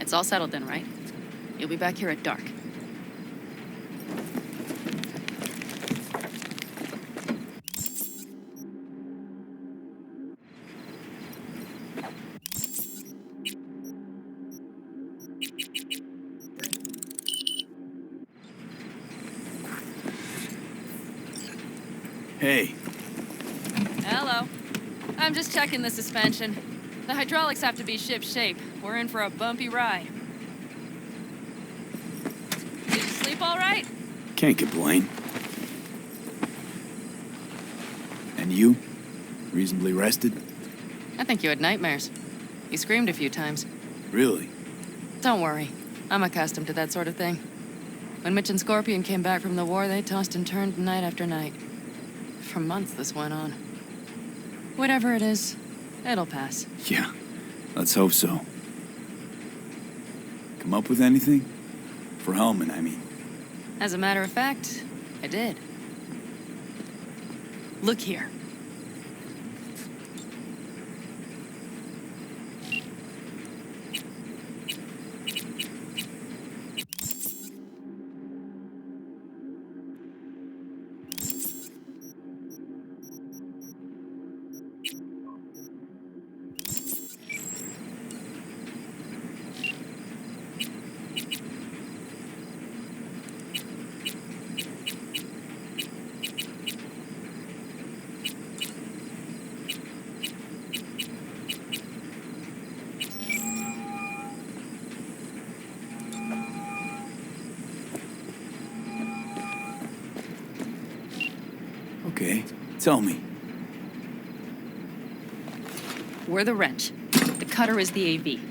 It's all settled then, right? You'll be back here at dark. Hey. Hello. I'm just checking the suspension. The hydraulics have to be ship-shape. We're in for a bumpy ride. Did you sleep all right? Can't complain. And you? Reasonably rested? I think you had nightmares. You screamed a few times. Really? Don't worry. I'm accustomed to that sort of thing. When Mitch and Scorpion came back from the war, they tossed and turned night after night. For months this went on. Whatever it is, it'll pass. Yeah, let's hope so. Come up with anything? For Hellman, I mean. As a matter of fact, I did. Look here. Okay, tell me. We're the wrench. The cutter is the AV.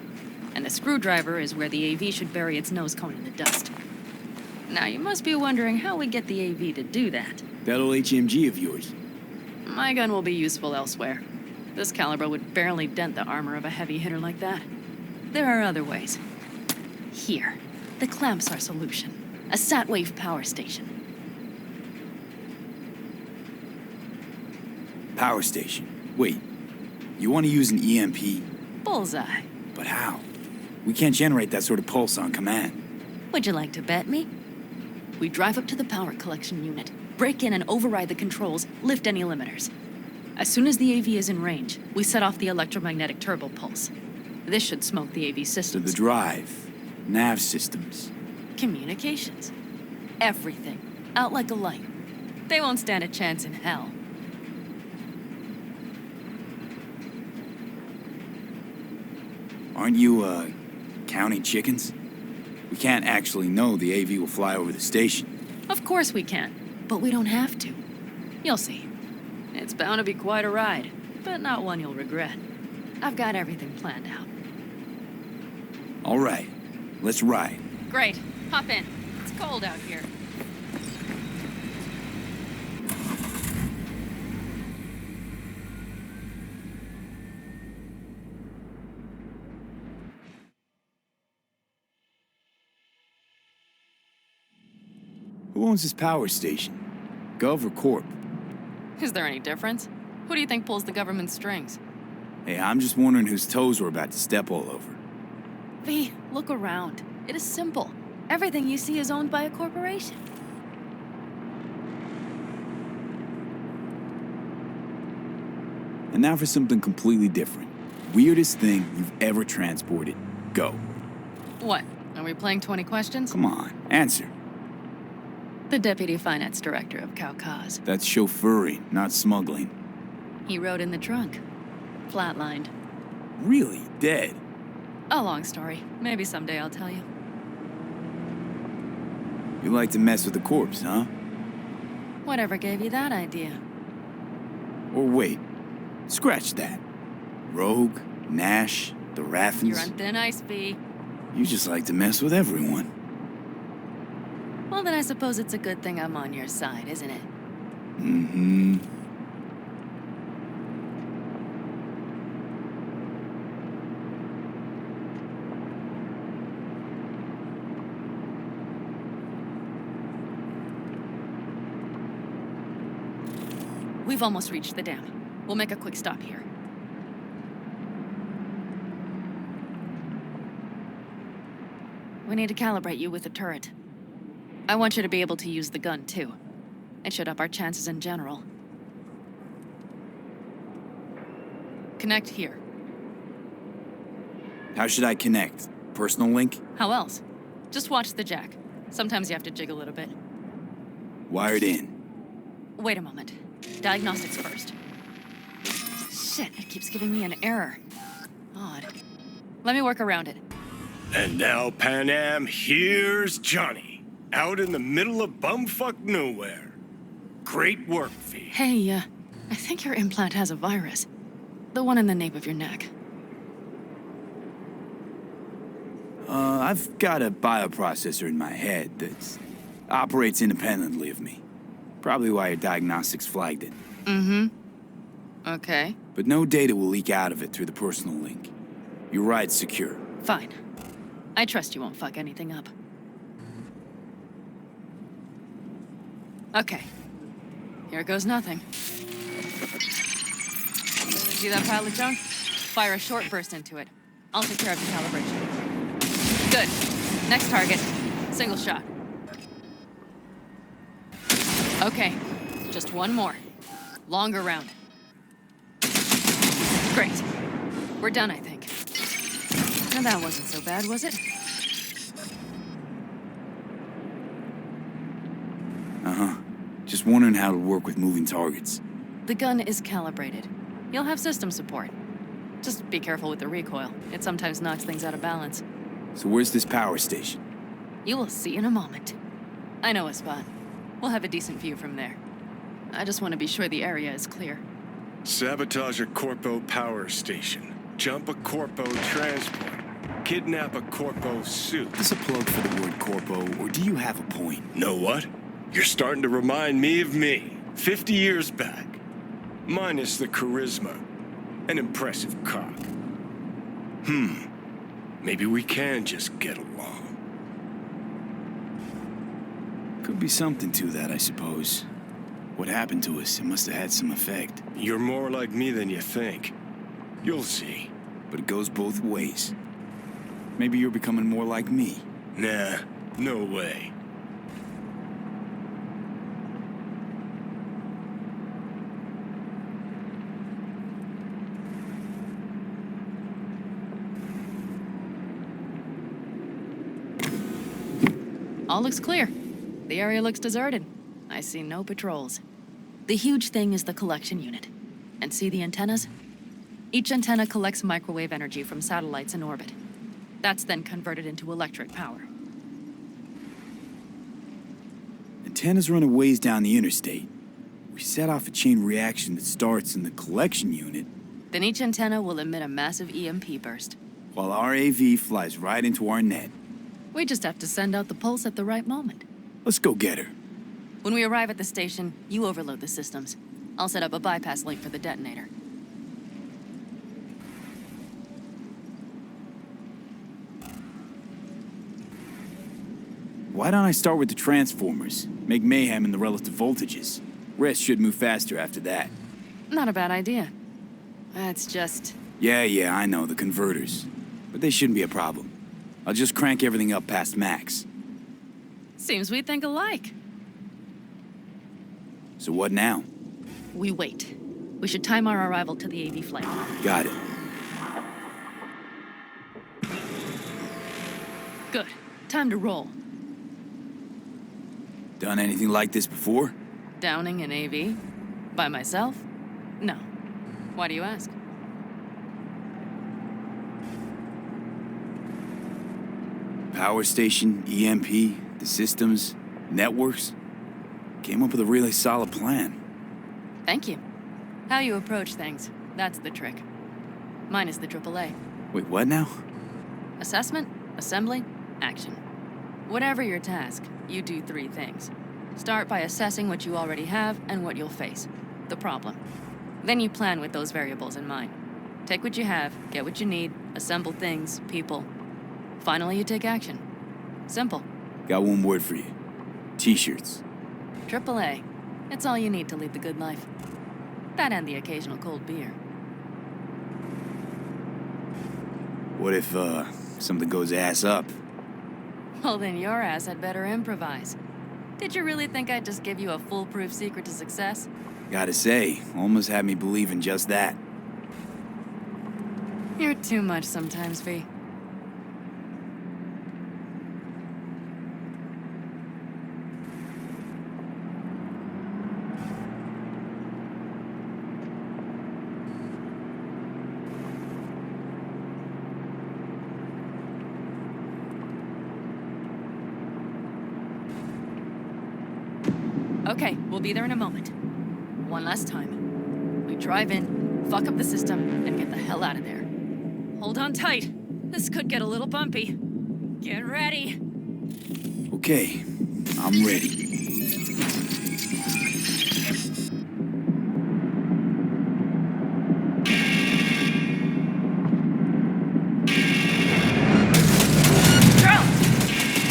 And the screwdriver is where the AV should bury its nose cone in the dust. Now, you must be wondering how we get the AV to do that. That old HMG of yours. My gun will be useful elsewhere. This caliber would barely dent the armor of a heavy hitter like that. There are other ways. Here, the clamps are solution. A sat-wave power station. Power station. Wait, you want to use an EMP? Bullseye. But how? We can't generate that sort of pulse on command. Would you like to bet me? We drive up to the power collection unit, break in and override the controls, lift any limiters. As soon as the AV is in range, we set off the electromagnetic turbo pulse. This should smoke the AV So systems. the drive, nav systems. Communications. Everything. Out like a light. They won't stand a chance in hell. Aren't you, counting chickens? We can't actually know the AV will fly over the station. Of course we can, but we don't have to. You'll see. It's bound to be quite a ride, but not one you'll regret. I've got everything planned out. All right, let's ride. Great. Hop in. It's cold out here. Who owns this power station? Gov or Corp? Is there any difference? Who do you think pulls the government's strings? Hey, I'm just wondering whose toes we're about to step all over. V, look around. It is simple. Everything you see is owned by a corporation. And now for something completely different. Weirdest thing you've ever transported. Go. What? Are we playing 20 questions? Come on, answer. The Deputy Finance Director of Caucase. That's chauffeuring, not smuggling. He rode in the trunk. Flatlined. Really? Dead? A long story. Maybe someday I'll tell you. You like to mess with the corpse, huh? Whatever gave you that idea? Or wait, scratch that. Rogue, Nash, the Raffins. You're on thin ice, B. You just like to mess with everyone. Well, then I suppose it's a good thing I'm on your side, isn't it? Mm-hmm. We've almost reached the dam. We'll make a quick stop here. We need to calibrate you with the turret. I want you to be able to use the gun, too. It should up our chances in general. Connect here. How should I connect? Personal link? How else? Just watch the jack. Sometimes you have to jig a little bit. Wired in. Wait a moment. Diagnostics first. Shit, it keeps giving me an error. Odd. Let me work around it. And now, Panam, here's Johnny. Out in the middle of bumfuck nowhere. Great work, V. Hey, I think your implant has a virus. The one in the nape of your neck. I've got a bioprocessor in my head that operates independently of me. Probably why your diagnostics flagged it. Mm-hmm. Okay. But no data will leak out of it through the personal link. Your ride's secure. Fine. I trust you won't fuck anything up. Okay. Here goes nothing. See that pile of junk? Fire a short burst into it. I'll take care of the calibration. Good. Next target. Single shot. Okay. Just one more. Longer round. Great. We're done, I think. Now that wasn't so bad, was it? Uh-huh. Just wondering how it'll work with moving targets. The gun is calibrated. You'll have system support. Just be careful with the recoil. It sometimes knocks things out of balance. So where's this power station? You will see in a moment. I know a spot. We'll have a decent view from there. I just want to be sure the area is clear. Sabotage a Corpo power station. Jump a Corpo transport. Kidnap a Corpo suit. Is this a plug for the word corpo, or do you have a point? Know what? You're starting to remind me of me, 50 years back. Minus the charisma. An impressive cock. Maybe we can just get along. Could be something to that, I suppose. What happened to us? It must have had some effect. You're more like me than you think. You'll see. But it goes both ways. Maybe you're becoming more like me. Nah, no way. All looks clear. The area looks deserted. I see no patrols. The huge thing is the collection unit. And see the antennas? Each antenna collects microwave energy from satellites in orbit. That's then converted into electric power. Antennas run a ways down the interstate. We set off a chain reaction that starts in the collection unit, Then each antenna will emit a massive EMP burst. while our AV flies right into our net. We just have to send out the pulse at the right moment. Let's go get her. When we arrive at the station, you overload the systems. I'll set up a bypass link for the detonator. Why don't I start with the transformers? Make mayhem in the relative voltages. Rest should move faster after that. Not a bad idea. That's just... Yeah, I know, the converters. But they shouldn't be a problem. I'll just crank everything up past max. Seems we think alike. So what now? We wait. We should time our arrival to the AV flight. Got it. Good. Time to roll. Done anything like this before? Downing an AV? By myself? No. Why do you ask? Power station, EMP, the systems, networks. Came up with a really solid plan. Thank you. How you approach things, that's the trick. Mine is the AAA. Wait, what now? Assessment, assembly, action. Whatever your task, you do 3 things. Start by assessing what you already have and what you'll face, the problem. Then you plan with those variables in mind. Take what you have, get what you need, assemble things, people. Finally, you take action. Simple. Got one word for you. T-shirts. AAA. It's all you need to lead the good life. That and the occasional cold beer. What if, something goes ass up? Well, then your ass had better improvise. Did you really think I'd just give you a foolproof secret to success? Gotta say, almost had me believe in just that. You're too much sometimes, V. Okay, we'll be there in a moment. One last time. We drive in, fuck up the system, and get the hell out of there. Hold on tight. This could get a little bumpy. Get ready. Okay, I'm ready. Charles!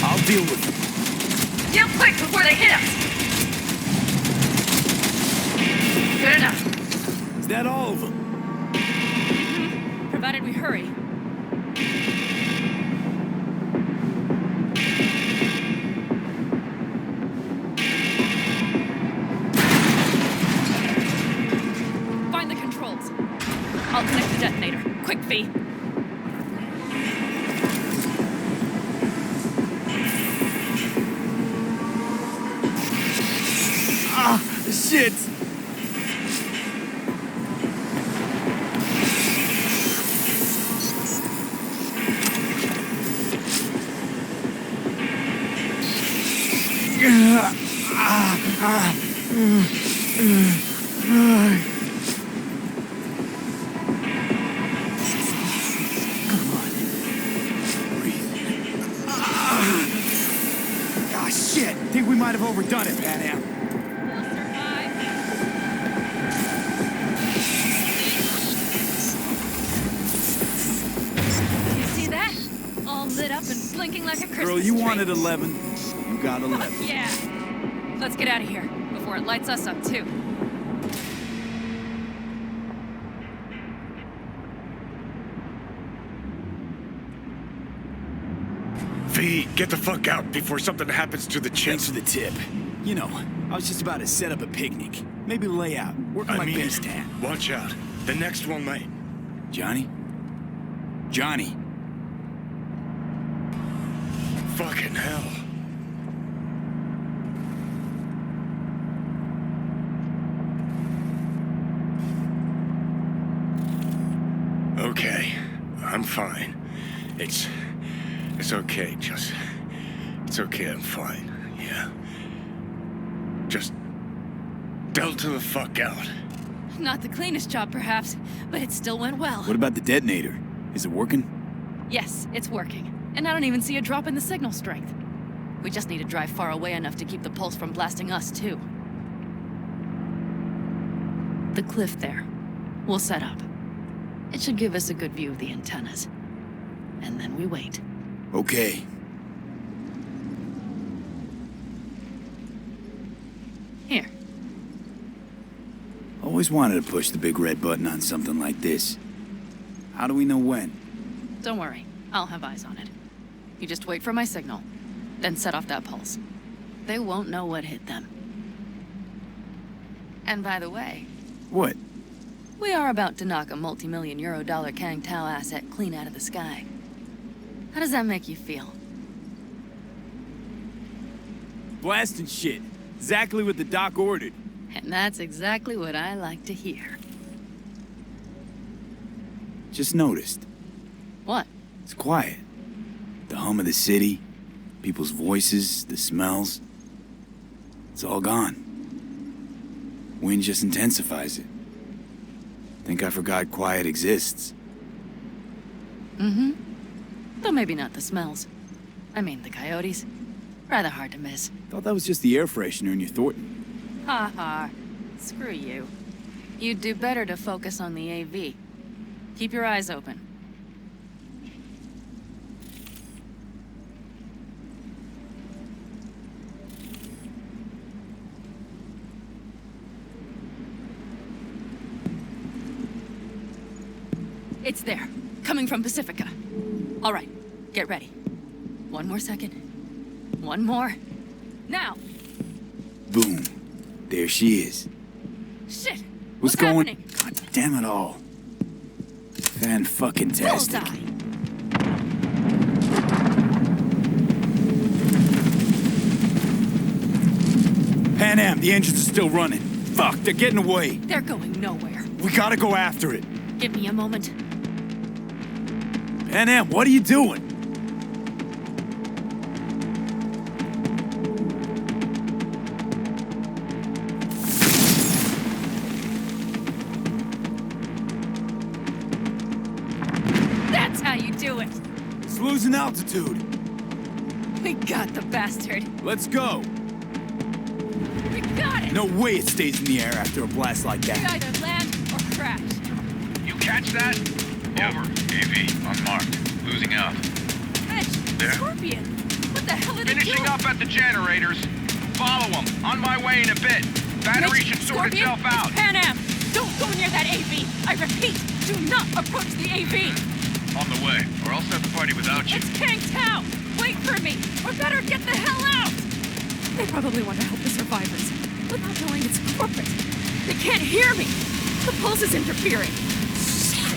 I'll deal with it. Deal quick before they hit us! Good enough. Is that all of them? Provided we hurry. Find the controls. I'll connect the detonator. Quick, V. Ah, shit! Ah, shit! Think we might have overdone it, Panam. We'll survive. You see that? All lit up and blinking like a Christmas Girl, you tree. wanted 11. You got 11. Yeah. Let's get out of here before it lights us up, too. V, get the fuck out before something happens to the chip. Thanks for the tip. You know, I was just about to set up a picnic. Maybe lay out. Work on my base tan. Watch out. The next one might. Johnny? Johnny? Fucking hell. Okay, I'm fine. It's okay, just... It's okay, I'm fine, yeah. Just... delta the fuck out. Not the cleanest job, perhaps, but it still went well. What about the detonator? Is it working? Yes, it's working. And I don't even see a drop in the signal strength. We just need to drive far away enough to keep the pulse from blasting us, too. The cliff there. We'll set up. It should give us a good view of the antennas. And then we wait. Okay. Here. Always wanted to push the big red button on something like this. How do we know when? Don't worry. I'll have eyes on it. You just wait for my signal. Then set off that pulse. They won't know what hit them. And by the way, What? we are about to knock a multi-million euro dollar Kang Tao asset clean out of the sky. How does that make you feel? blasting shit. Exactly what the doc ordered. And that's exactly what I like to hear. Just noticed. What? It's quiet. The hum of the city, people's voices, the smells. It's all gone. Wind just intensifies it. Think I forgot quiet exists. Mm-hmm. Though maybe not the smells. I mean, the coyotes. Rather hard to miss. Thought that was just the air freshener in your Thornton. Ha ha. Screw you. You'd do better to focus on the AV. Keep your eyes open. It's there. Coming from Pacifica. All right. Get ready. One more second. One more. Now! Boom. There she is. Shit! What's going? happening? God damn it all. Fan-fucking-tastic. Bullseye! Panam, the engines are still running. Fuck, they're getting away. They're going nowhere. We gotta go after it. Give me a moment. Panam, what are you doing? That's how you do it! It's losing altitude. We got the bastard. Let's go. We got it! No way it stays in the air after a blast like We that. either land or crash. You catch that? Over. AV, unmarked. Losing out. Mitch, There? Scorpion! What the hell are they Finishing doing? up at the generators. Follow them. On my way in a bit. Battery Mitch, should sort Scorpion, itself out. It's Panam! Don't go near that AV! I repeat, do not approach the AV! On the way, or I'll set the party without you. It's Kang Tao! Wait for me! Or better get the hell out! They probably want to help the survivors, without knowing it's corporate. They can't hear me! The pulse is interfering. Shit!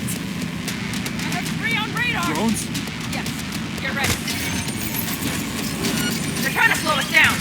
I have 3 on radar! Drones? Yes, you're ready. They're trying to slow us down.